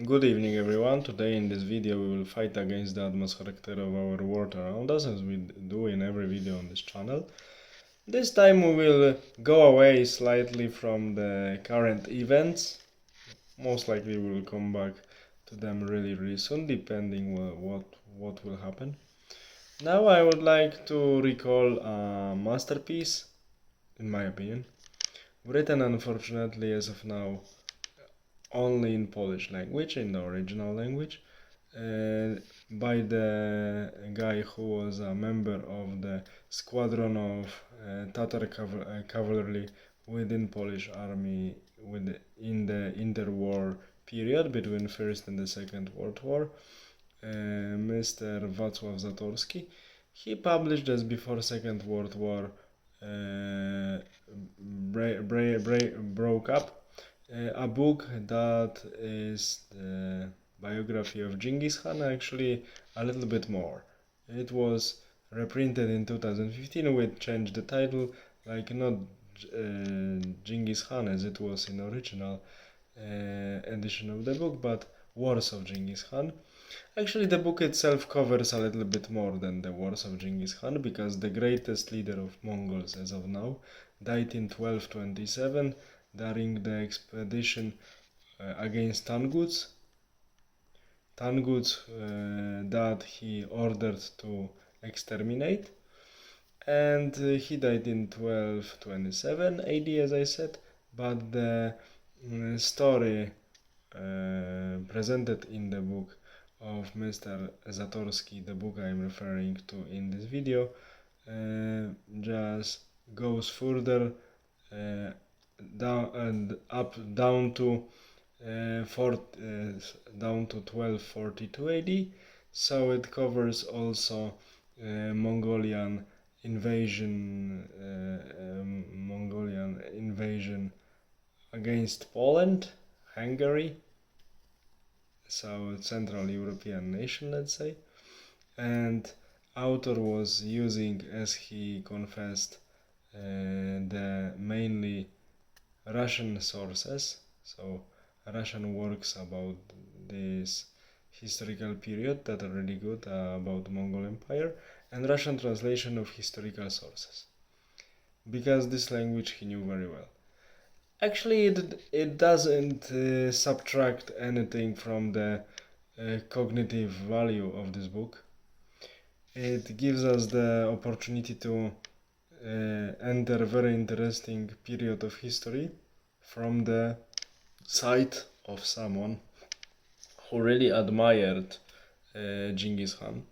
Good evening everyone. Today in this video we will fight against the Atmos character of our world around us, as we do in every video on this channel. This time we will go away slightly from the current events. Most likely we will come back to them really soon, depending what will happen. Now I would like to recall a masterpiece, in my opinion, written unfortunately as of now only in Polish language, in the original language, by the guy who was a member of the squadron of Tatar cavalry within Polish army in the interwar period between First and the Second World War, Mr. Wacław Zatorski. He published just before Second World War broke up a book that is the biography of Genghis Khan, actually a little bit more. It was reprinted in 2015 with changed the title, like not Genghis Khan as it was in original edition of the book, but Wars of Genghis Khan. Actually, the book itself covers a little bit more than the Wars of Genghis Khan, because the greatest leader of Mongols as of now died in 1227 during the expedition against Tanguts that he ordered to exterminate, and he died in 1227 AD, as I said. But the story presented in the book of Mr. Zatorski, the book I am referring to in this video, just goes further down to 1242 AD. So it covers also Mongolian invasion against Poland, Hungary, so Central European nation, let's say. And author was using, as he confessed, the mainly Russian sources, so Russian works about this historical period that are really good about the Mongol Empire, and Russian translation of historical sources, because this language he knew very well. Actually, it doesn't subtract anything from the cognitive value of this book. It gives us the opportunity to enter a very interesting period of history from the side of someone who really admired Genghis Khan,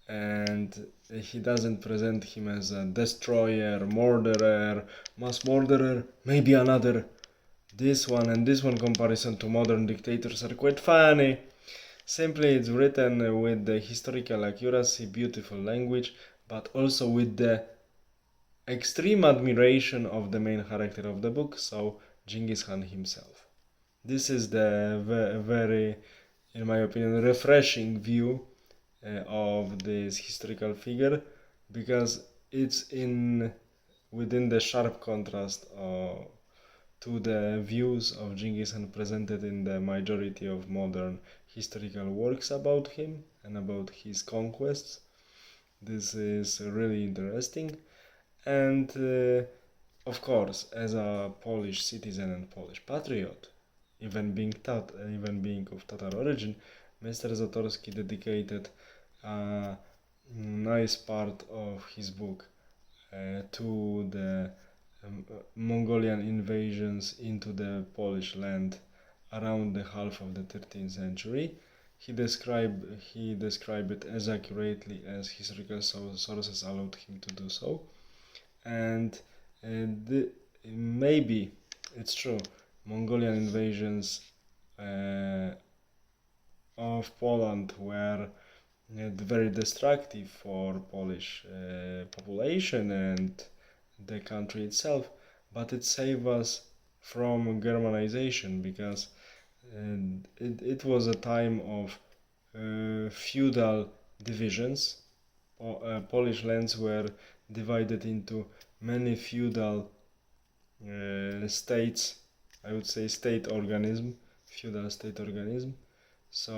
and he doesn't present him as a destroyer, murderer, mass murderer, maybe another. This one and this one comparison to modern dictators are quite funny. Simply, it's written with the historical accuracy, beautiful language, but also with the extreme admiration of the main character of the book, so Genghis Khan himself. This is the very, in my opinion, refreshing view of this historical figure, because it's within the sharp contrast to the views of Genghis Khan presented in the majority of modern historical works about him and about his conquests. This is really interesting, and of course, as a Polish citizen and Polish patriot, even being of Tatar origin, Mr. Zatorski dedicated a nice part of his book to the Mongolian invasions into the Polish land around the half of the 13th century. He described it as accurately as historical sources allowed him to do so, and maybe it's true, Mongolian invasions of Poland were very destructive for Polish population and the country itself, but it saved us from Germanization, because it was a time of feudal divisions. Polish lands were divided into many feudal states, I would say state organism, feudal state organism. So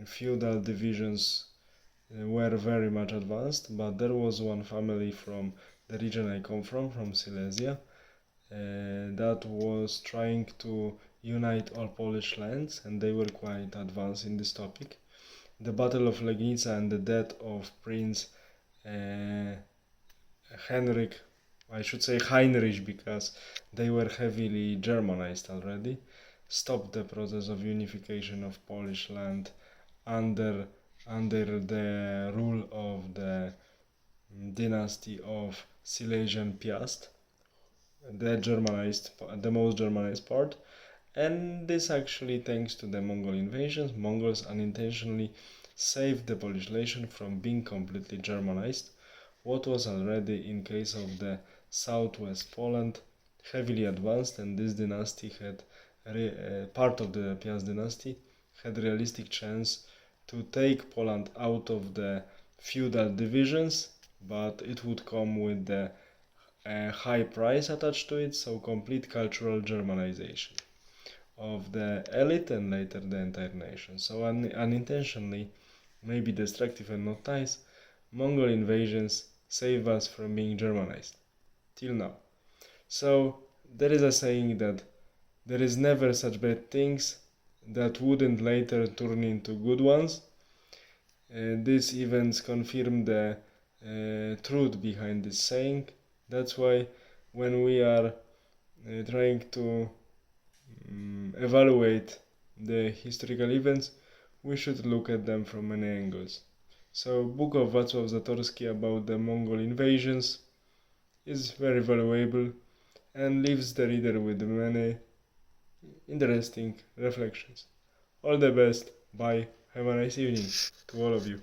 feudal divisions were very much advanced, but there was one family from the region I come from Silesia, that was trying to unite all Polish lands, and they were quite advanced in this topic. The Battle of Legnica and the death of Prince Henrik, I should say Heinrich, because they were heavily Germanized already, stopped the process of unification of Polish land under the rule of the dynasty of Silesian Piast, the most Germanized part. And this actually thanks to the Mongol invasions. Mongols unintentionally saved the Polish nation from being completely Germanized, what was already, in case of the southwest Poland, heavily advanced, and this dynasty had part of the Piast dynasty had realistic chance to take Poland out of the feudal divisions, but it would come with the high price attached to it, so complete cultural Germanization of the elite and later the entire nation. So unintentionally, maybe destructive and not nice, Mongol invasions save us from being Germanized till now. So there is a saying that there is never such bad things that wouldn't later turn into good ones. These events confirm the truth behind this saying. That's why when we are trying to evaluate the historical events, we should look at them from many angles. So, book of Wacław Zatorski about the Mongol invasions is very valuable and leaves the reader with many interesting reflections. All the best, bye, have a nice evening to all of you.